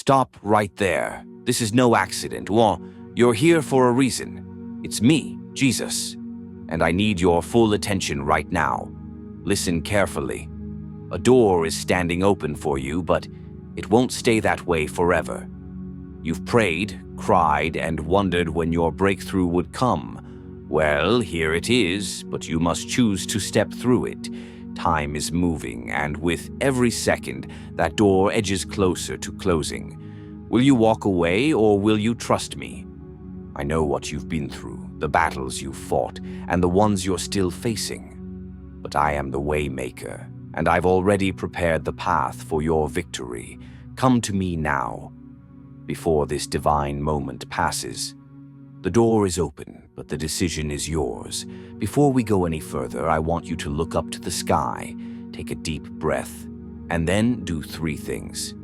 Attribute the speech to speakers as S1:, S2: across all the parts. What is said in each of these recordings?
S1: Stop right there. This is no accident. Well, you're here for a reason. It's me, Jesus, and I need your full attention right now. Listen carefully. A door is standing open for you, but it won't stay that way forever. You've prayed, cried, and wondered when your breakthrough would come. Well, here it is, but you must choose to step through it. Time is moving, and with every second, that door edges closer to closing. Will you walk away, or will you trust me? I know what you've been through, the battles you've fought, and the ones you're still facing. But I am the Waymaker, and I've already prepared the path for your victory. Come to me now, before this divine moment passes. The door is open, but the decision is yours. Before we go any further, I want you to look up to the sky, take a deep breath, and then do 3 things.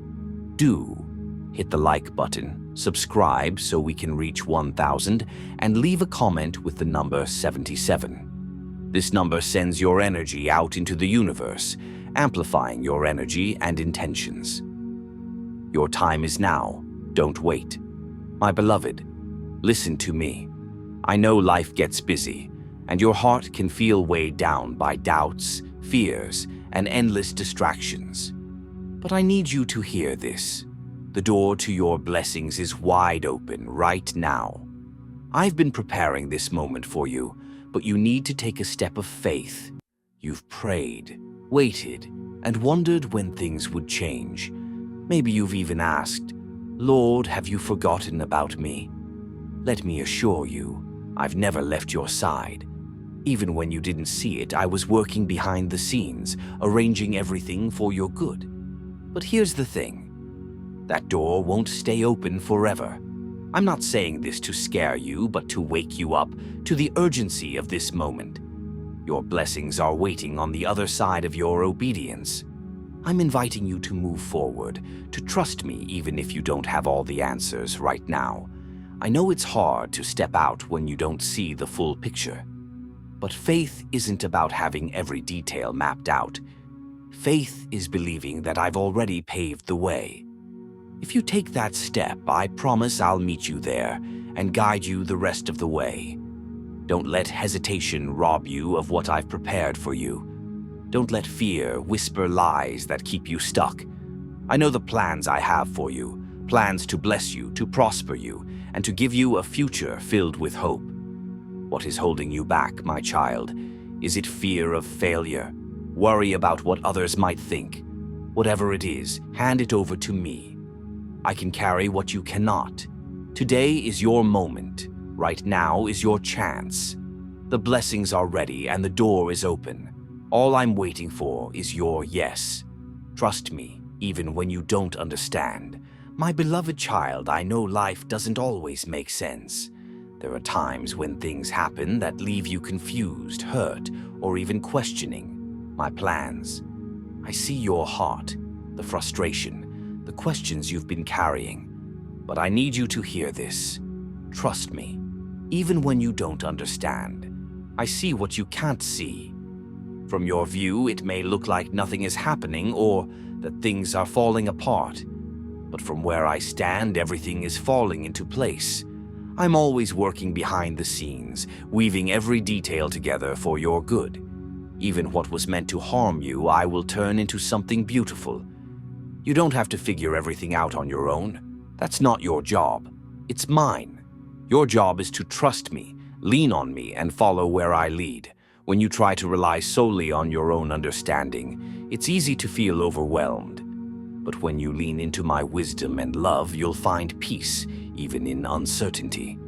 S1: Hit the like button, subscribe so we can reach 1,000, and leave a comment with the number 77. This number sends your energy out into the universe, amplifying your energy and intentions. Your time is now. Don't wait. My beloved, listen to me. I know life gets busy, and your heart can feel weighed down by doubts, fears, and endless distractions. But I need you to hear this. The door to your blessings is wide open right now. I've been preparing this moment for you, but you need to take a step of faith. You've prayed, waited, and wondered when things would change. Maybe you've even asked, Lord, have you forgotten about me? Let me assure you, I've never left your side. Even when you didn't see it, I was working behind the scenes, arranging everything for your good. But here's the thing. That door won't stay open forever. I'm not saying this to scare you, but to wake you up to the urgency of this moment. Your blessings are waiting on the other side of your obedience. I'm inviting you to move forward, to trust me even if you don't have all the answers right now. I know it's hard to step out when you don't see the full picture. But faith isn't about having every detail mapped out. Faith is believing that I've already paved the way. If you take that step, I promise I'll meet you there and guide you the rest of the way. Don't let hesitation rob you of what I've prepared for you. Don't let fear whisper lies that keep you stuck. I know the plans I have for you, plans to bless you, to prosper you, and to give you a future filled with hope. What is holding you back, my child? Is it fear of failure? Worry about what others might think? Whatever it is, hand it over to me. I can carry what you cannot. Today is your moment. Right now is your chance. The blessings are ready and the door is open. All I'm waiting for is your yes. Trust me, even when you don't understand. My beloved child, I know life doesn't always make sense. There are times when things happen that leave you confused, hurt, or even questioning my plans. I see your heart, the frustration, the questions you've been carrying. But I need you to hear this. Trust me, even when you don't understand. I see what you can't see. From your view, it may look like nothing is happening or that things are falling apart. But from where I stand, everything is falling into place. I'm always working behind the scenes, weaving every detail together for your good. Even what was meant to harm you, I will turn into something beautiful. You don't have to figure everything out on your own. That's not your job. It's mine. Your job is to trust me, lean on me, and follow where I lead. When you try to rely solely on your own understanding, it's easy to feel overwhelmed. But when you lean into my wisdom and love, you'll find peace, even in uncertainty.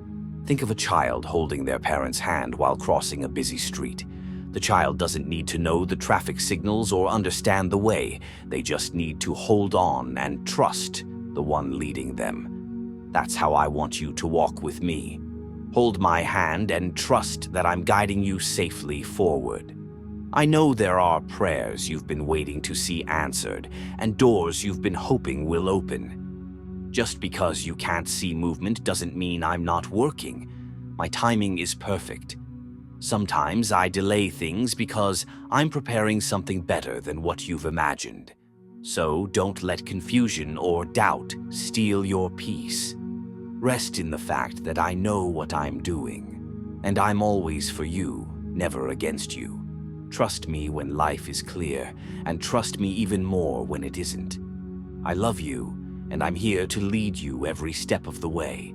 S1: Think of a child holding their parent's hand while crossing a busy street. The child doesn't need to know the traffic signals or understand the way. They just need to hold on and trust the one leading them. That's how I want you to walk with me. Hold my hand and trust that I'm guiding you safely forward. I know there are prayers you've been waiting to see answered and doors you've been hoping will open. Just because you can't see movement doesn't mean I'm not working. My timing is perfect. Sometimes I delay things because I'm preparing something better than what you've imagined. So don't let confusion or doubt steal your peace. Rest in the fact that I know what I'm doing, and I'm always for you, never against you. Trust me when life is clear, and trust me even more when it isn't. I love you, and I'm here to lead you every step of the way.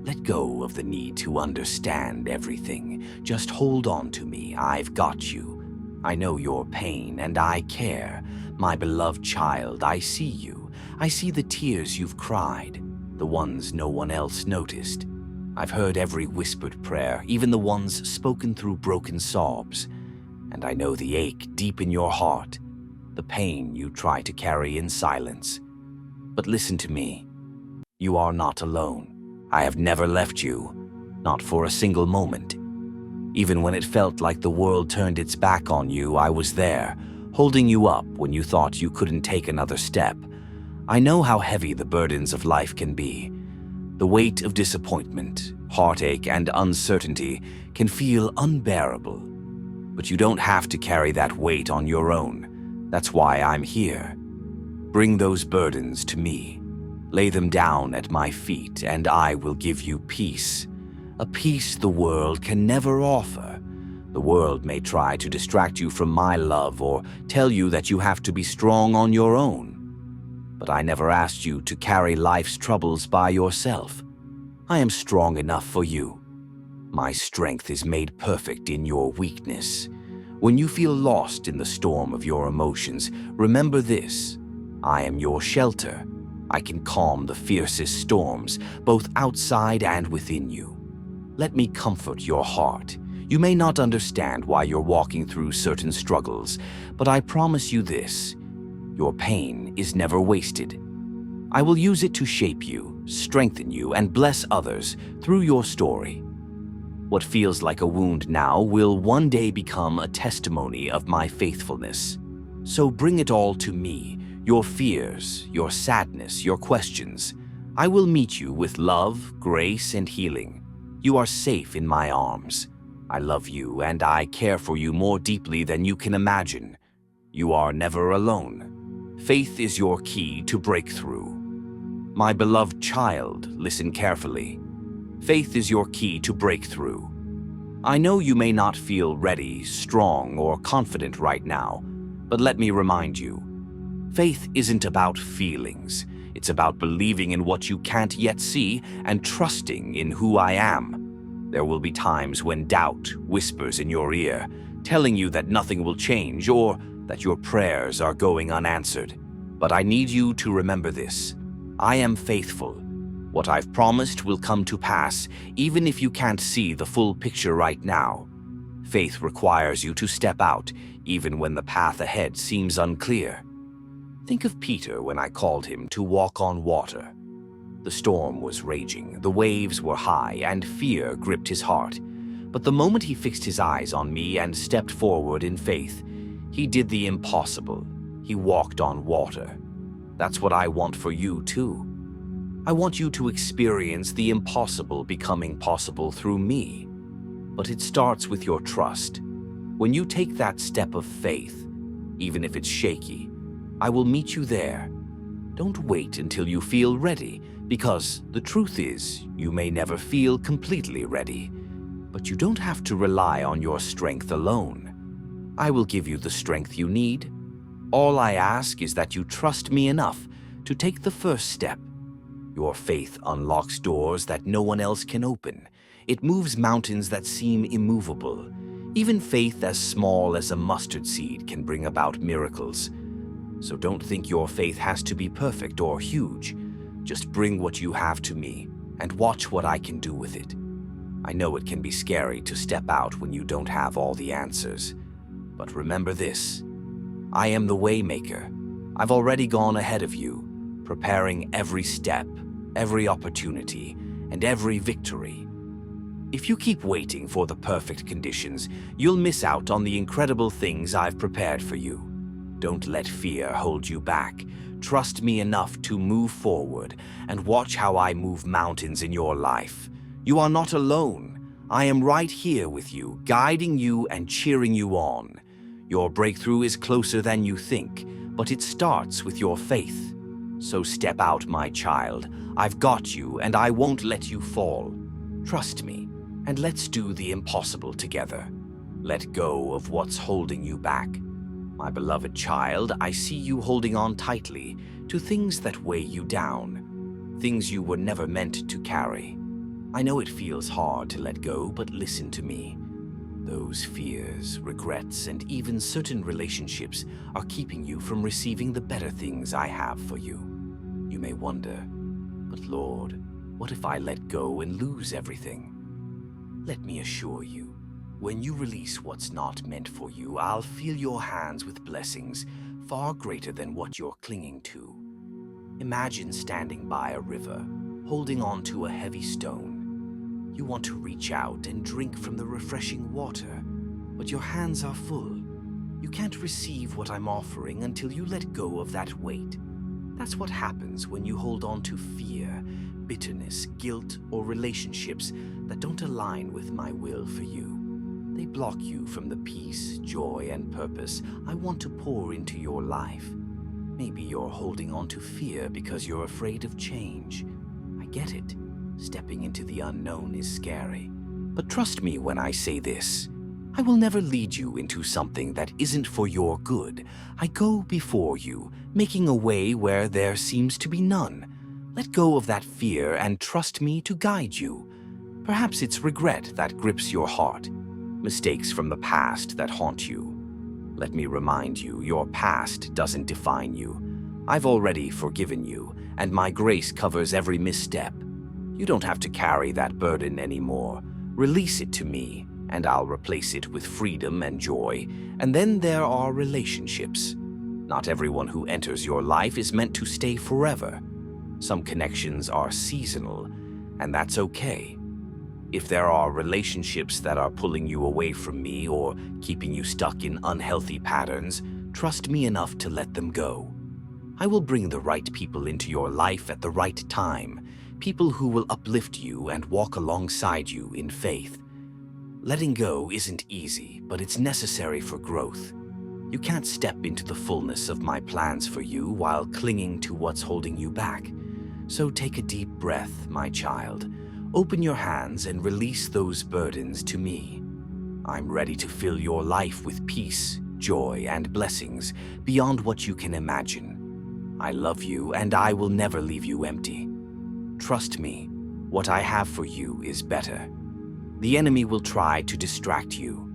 S1: Let go of the need to understand everything. Just hold on to me. I've got you. I know your pain, and I care. My beloved child, I see you. I see the tears you've cried, the ones no one else noticed. I've heard every whispered prayer, even the ones spoken through broken sobs. And I know the ache deep in your heart, the pain you try to carry in silence. But listen to me. You are not alone. I have never left you, not for a single moment. Even when it felt like the world turned its back on you, I was there, holding you up when you thought you couldn't take another step. I know how heavy the burdens of life can be. The weight of disappointment, heartache, and uncertainty can feel unbearable. But you don't have to carry that weight on your own. That's why I'm here. Bring those burdens to me. Lay them down at my feet, and I will give you peace. A peace the world can never offer. The world may try to distract you from my love or tell you that you have to be strong on your own. But I never asked you to carry life's troubles by yourself. I am strong enough for you. My strength is made perfect in your weakness. When you feel lost in the storm of your emotions, remember this. I am your shelter. I can calm the fiercest storms, both outside and within you. Let me comfort your heart. You may not understand why you're walking through certain struggles, but I promise you this. Your pain is never wasted. I will use it to shape you, strengthen you, and bless others through your story. What feels like a wound now will one day become a testimony of my faithfulness. So bring it all to me. Your fears, your sadness, your questions. I will meet you with love, grace, and healing. You are safe in my arms. I love you, and I care for you more deeply than you can imagine. You are never alone. Faith is your key to breakthrough. My beloved child, listen carefully. Faith is your key to breakthrough. I know you may not feel ready, strong, or confident right now, but let me remind you. Faith isn't about feelings. It's about believing in what you can't yet see and trusting in who I am. There will be times when doubt whispers in your ear, telling you that nothing will change or that your prayers are going unanswered. But I need you to remember this. I am faithful. What I've promised will come to pass, even if you can't see the full picture right now. Faith requires you to step out, even when the path ahead seems unclear. Think of Peter when I called him to walk on water. The storm was raging, the waves were high, and fear gripped his heart. But the moment he fixed his eyes on me and stepped forward in faith, he did the impossible. He walked on water. That's what I want for you, too. I want you to experience the impossible becoming possible through me. But it starts with your trust. When you take that step of faith, even if it's shaky, I will meet you there. Don't wait until you feel ready, because the truth is, you may never feel completely ready. But you don't have to rely on your strength alone. I will give you the strength you need. All I ask is that you trust me enough to take the first step. Your faith unlocks doors that no one else can open. It moves mountains that seem immovable. Even faith as small as a mustard seed can bring about miracles. So don't think your faith has to be perfect or huge. Just bring what you have to me and watch what I can do with it. I know it can be scary to step out when you don't have all the answers. But remember this. I am the Waymaker. I've already gone ahead of you, preparing every step, every opportunity, and every victory. If you keep waiting for the perfect conditions, you'll miss out on the incredible things I've prepared for you. Don't let fear hold you back. Trust me enough to move forward and watch how I move mountains in your life. You are not alone. I am right here with you, guiding you and cheering you on. Your breakthrough is closer than you think. but it starts with your faith. So step out, my child. I've got you, and I won't let you fall. Trust me, and let's do the impossible together. Let go of what's holding you back. My beloved child, I see you holding on tightly to things that weigh you down, things you were never meant to carry. I know it feels hard to let go, but listen to me. Those fears, regrets, and even certain relationships are keeping you from receiving the better things I have for you. You may wonder, but Lord, what if I let go and lose everything? Let me assure you, when you release what's not meant for you, I'll fill your hands with blessings far greater than what you're clinging to. Imagine standing by a river, holding on to a heavy stone. You want to reach out and drink from the refreshing water, but your hands are full. You can't receive what I'm offering until you let go of that weight. That's what happens when you hold on to fear, bitterness, guilt, or relationships that don't align with my will for you. They block you from the peace, joy, and purpose I want to pour into your life. Maybe you're holding on to fear because you're afraid of change. I get it. Stepping into the unknown is scary. But trust me when I say this. I will never lead you into something that isn't for your good. I go before you, making a way where there seems to be none. Let go of that fear and trust me to guide you. Perhaps it's regret that grips your heart, mistakes from the past that haunt you. Let me remind you, your past doesn't define you. I've already forgiven you, and my grace covers every misstep. You don't have to carry that burden anymore. Release it to me, and I'll replace it with freedom and joy. And then there are relationships. Not everyone who enters your life is meant to stay forever. Some connections are seasonal, and that's okay. If there are relationships that are pulling you away from me or keeping you stuck in unhealthy patterns, trust me enough to let them go. I will bring the right people into your life at the right time, people who will uplift you and walk alongside you in faith. Letting go isn't easy, but it's necessary for growth. You can't step into the fullness of my plans for you while clinging to what's holding you back. So take a deep breath, my child. Open your hands and release those burdens to me. I'm ready to fill your life with peace, joy, and blessings beyond what you can imagine. I love you, and I will never leave you empty. Trust me, what I have for you is better. The enemy will try to distract you.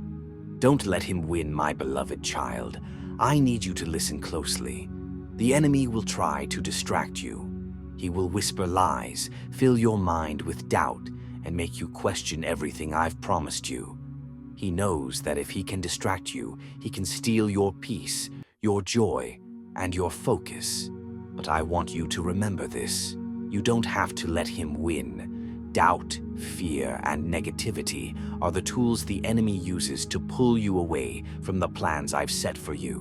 S1: Don't let him win, my beloved child. I need you to listen closely. The enemy will try to distract you. He will whisper lies, fill your mind with doubt, and make you question everything I've promised you. He knows that if he can distract you, he can steal your peace, your joy, and your focus. But I want you to remember this. You don't have to let him win. Doubt, fear, and negativity are the tools the enemy uses to pull you away from the plans I've set for you.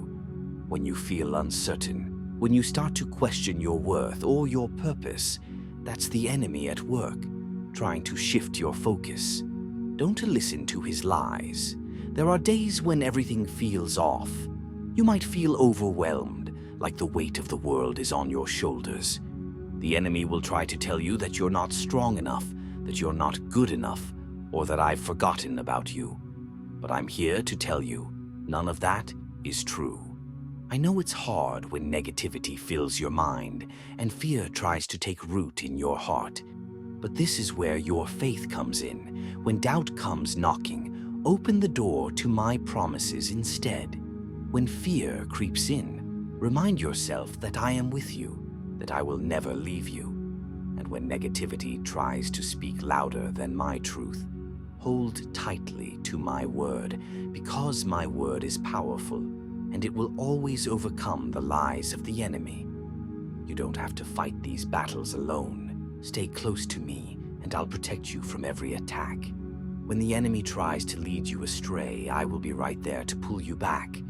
S1: When you feel uncertain, when you start to question your worth or your purpose, that's the enemy at work, trying to shift your focus. Don't listen to his lies. There are days when everything feels off. You might feel overwhelmed, like the weight of the world is on your shoulders. The enemy will try to tell you that you're not strong enough, that you're not good enough, or that I've forgotten about you. But I'm here to tell you, none of that is true. I know it's hard when negativity fills your mind and fear tries to take root in your heart. But this is where your faith comes in. When doubt comes knocking, open the door to my promises instead. When fear creeps in, remind yourself that I am with you, that I will never leave you. And when negativity tries to speak louder than my truth, hold tightly to my word, because my word is powerful, and it will always overcome the lies of the enemy. You don't have to fight these battles alone. Stay close to me, and I'll protect you from every attack. When the enemy tries to lead you astray, I will be right there to pull you back.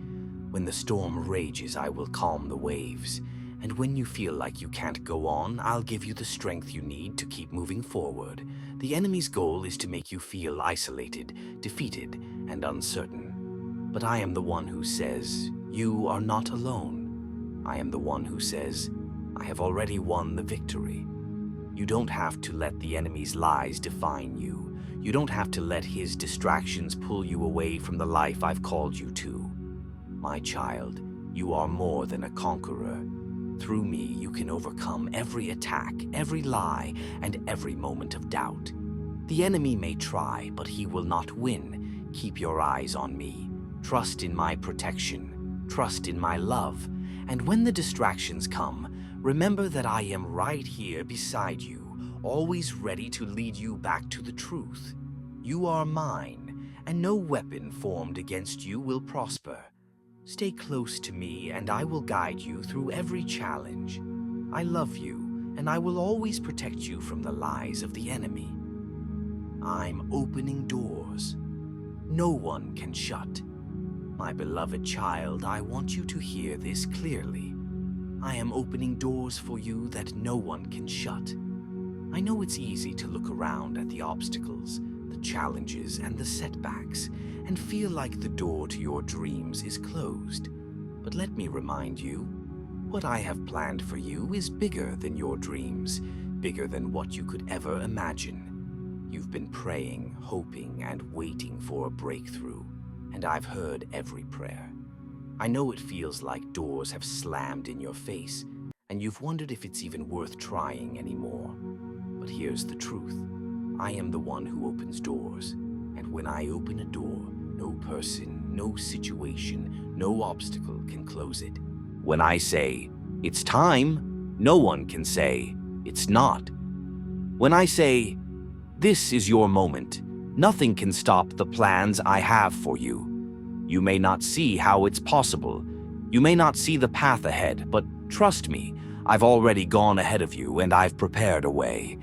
S1: When the storm rages, I will calm the waves. And when you feel like you can't go on, I'll give you the strength you need to keep moving forward. The enemy's goal is to make you feel isolated, defeated, and uncertain. But I am the one who says, you are not alone. I am the one who says, I have already won the victory. You don't have to let the enemy's lies define you. You don't have to let his distractions pull you away from the life I've called you to. My child, you are more than a conqueror. Through me, you can overcome every attack, every lie, and every moment of doubt. The enemy may try, but he will not win. Keep your eyes on me. Trust in my protection. Trust in my love. And when the distractions come, remember that I am right here beside you, always ready to lead you back to the truth. You are mine, and no weapon formed against you will prosper. Stay close to me, and I will guide you through every challenge. I love you, and I will always protect you from the lies of the enemy. I'm opening doors no one can shut. My beloved child, I want you to hear this clearly. I am opening doors for you that no one can shut. I know it's easy to look around at the obstacles, the challenges, and the setbacks, and feel like the door to your dreams is closed. But let me remind you, what I have planned for you is bigger than your dreams, bigger than what you could ever imagine. You've been praying, hoping, and waiting for a breakthrough, and I've heard every prayer. I know it feels like doors have slammed in your face, and you've wondered if it's even worth trying anymore. But here's the truth. I am the one who opens doors, and when I open a door, no person, no situation, no obstacle can close it. When I say, it's time, no one can say, it's not. When I say, this is your moment, nothing can stop the plans I have for you. You may not see how it's possible. You may not see the path ahead, but trust me, I've already gone ahead of you and I've prepared a way.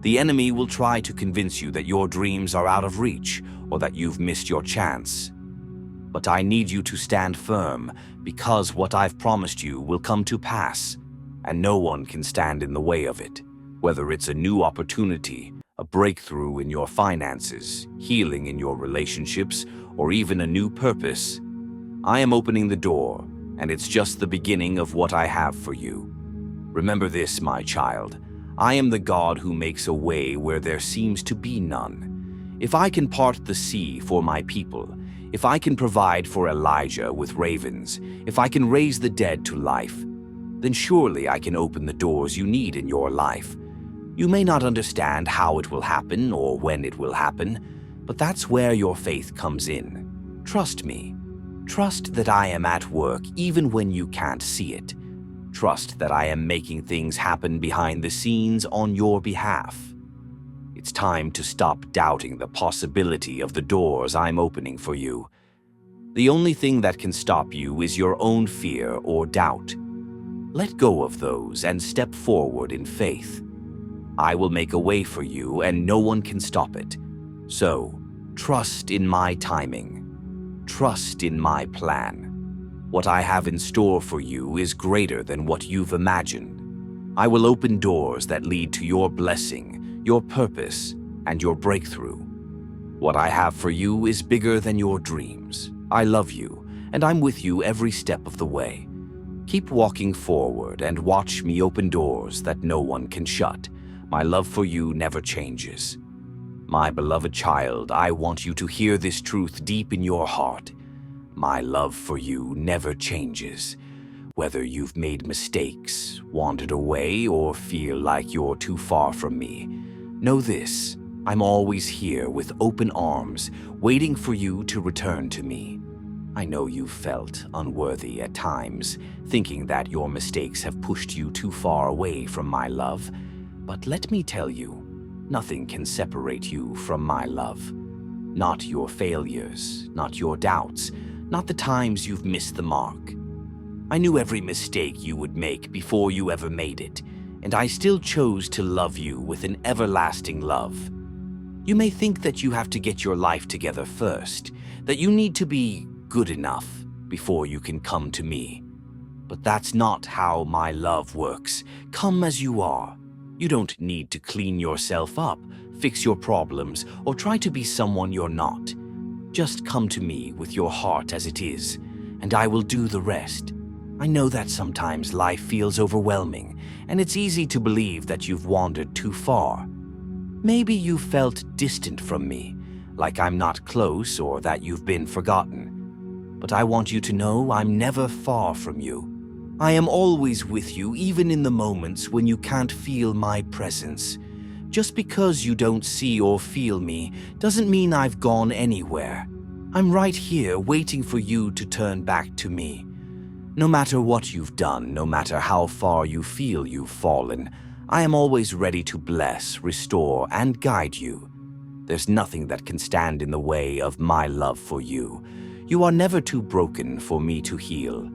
S1: The enemy will try to convince you that your dreams are out of reach or that you've missed your chance. But I need you to stand firm because what I've promised you will come to pass, and no one can stand in the way of it. Whether it's a new opportunity, a breakthrough in your finances, healing in your relationships, or even a new purpose, I am opening the door, and it's just the beginning of what I have for you. Remember this, my child. I am the God who makes a way where there seems to be none. If I can part the sea for my people, if I can provide for Elijah with ravens, if I can raise the dead to life, then surely I can open the doors you need in your life. You may not understand how it will happen or when it will happen, but that's where your faith comes in. Trust me. Trust that I am at work even when you can't see it. Trust that I am making things happen behind the scenes on your behalf. It's time to stop doubting the possibility of the doors I'm opening for you. The only thing that can stop you is your own fear or doubt. Let go of those and step forward in faith. I will make a way for you and no one can stop it. So, trust in my timing. Trust in my plan. What I have in store for you is greater than what you've imagined. I will open doors that lead to your blessing, your purpose, and your breakthrough. What I have for you is bigger than your dreams. I love you, and I'm with you every step of the way. Keep walking forward and watch me open doors that no one can shut. My love for you never changes. My beloved child, I want you to hear this truth deep in your heart. My love for you never changes. Whether you've made mistakes, wandered away, or feel like you're too far from me, know this: I'm always here with open arms, waiting for you to return to me. I know you've felt unworthy at times, thinking that your mistakes have pushed you too far away from my love. But let me tell you, nothing can separate you from my love. Not your failures, not your doubts, not the times you've missed the mark. I knew every mistake you would make before you ever made it, and I still chose to love you with an everlasting love. You may think that you have to get your life together first, that you need to be good enough before you can come to me. But that's not how my love works. Come as you are. You don't need to clean yourself up, fix your problems, or try to be someone you're not. Just come to me with your heart as it is, and I will do the rest. I know that sometimes life feels overwhelming, and it's easy to believe that you've wandered too far. Maybe you felt distant from me, like I'm not close or that you've been forgotten. But I want you to know I'm never far from you. I am always with you, even in the moments when you can't feel my presence. Just because you don't see or feel me doesn't mean I've gone anywhere. I'm right here waiting for you to turn back to me. No matter what you've done, no matter how far you feel you've fallen, I am always ready to bless, restore, and guide you. There's nothing that can stand in the way of my love for you. You are never too broken for me to heal.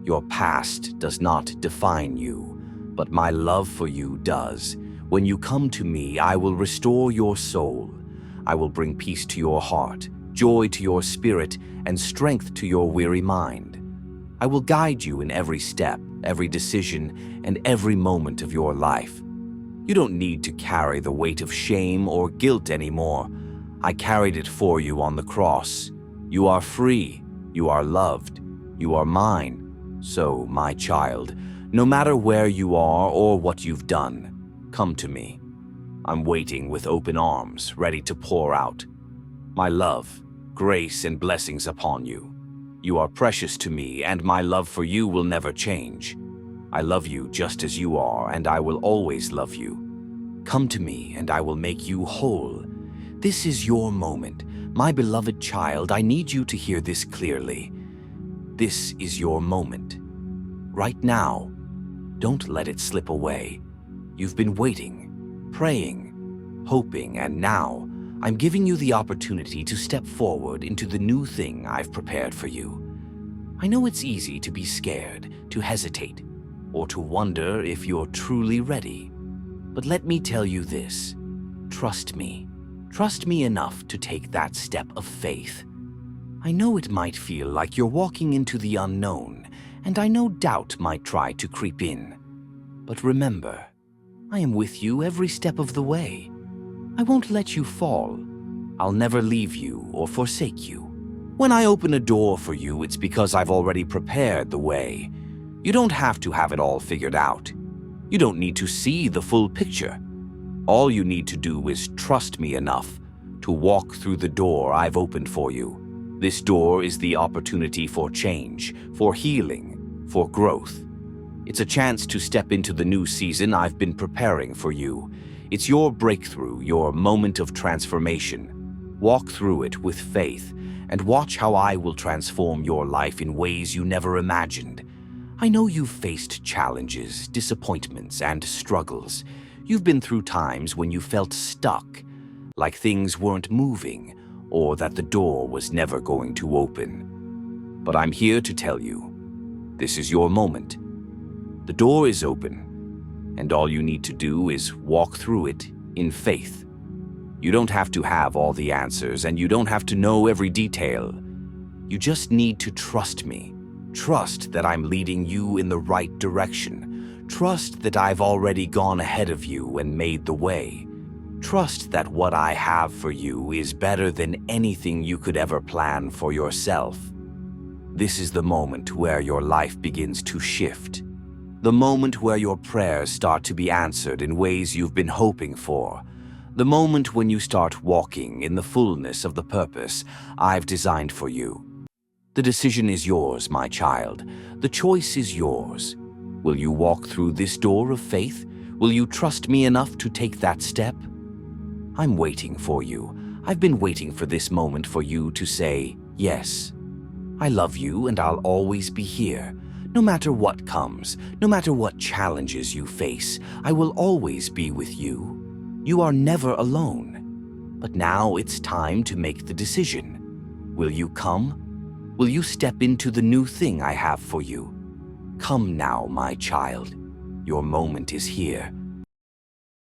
S1: Your past does not define you, but my love for you does. When you come to me, I will restore your soul. I will bring peace to your heart, joy to your spirit, and strength to your weary mind. I will guide you in every step, every decision, and every moment of your life. You don't need to carry the weight of shame or guilt anymore. I carried it for you on the cross. You are free. You are loved. You are mine. So, my child, no matter where you are or what you've done, come to me. I'm waiting with open arms, ready to pour out my love, grace, and blessings upon you. You are precious to me, and my love for you will never change. I love you just as you are, and I will always love you. Come to me, and I will make you whole. This is your moment. My beloved child, I need you to hear this clearly. This is your moment. Right now. Don't let it slip away. You've been waiting, praying, hoping, and now I'm giving you the opportunity to step forward into the new thing I've prepared for you. I know it's easy to be scared, to hesitate, or to wonder if you're truly ready. But let me tell you this. Trust me. Trust me enough to take that step of faith. I know it might feel like you're walking into the unknown, and I know doubt might try to creep in. But remember, I am with you every step of the way. I won't let you fall. I'll never leave you or forsake you. When I open a door for you, it's because I've already prepared the way. You don't have to have it all figured out. You don't need to see the full picture. All you need to do is trust me enough to walk through the door I've opened for you. This door is the opportunity for change, for healing, for growth. It's a chance to step into the new season I've been preparing for you. It's your breakthrough, your moment of transformation. Walk through it with faith and watch how I will transform your life in ways you never imagined. I know you've faced challenges, disappointments, and struggles. You've been through times when you felt stuck, like things weren't moving, or that the door was never going to open. But I'm here to tell you, this is your moment. The door is open, and all you need to do is walk through it in faith. You don't have to have all the answers, and you don't have to know every detail. You just need to trust me. Trust that I'm leading you in the right direction. Trust that I've already gone ahead of you and made the way. Trust that what I have for you is better than anything you could ever plan for yourself. This is the moment where your life begins to shift. The moment where your prayers start to be answered in ways you've been hoping for. The moment when you start walking in the fullness of the purpose I've designed for you. The decision is yours, my child. The choice is yours. Will you walk through this door of faith? Will you trust me enough to take that step? I'm waiting for you. I've been waiting for this moment for you to say, yes. I love you and I'll always be here. No matter what comes, no matter what challenges you face, I will always be with you. You are never alone. But now it's time to make the decision. Will you come? Will you step into the new thing I have for you? Come now, my child. Your moment is here.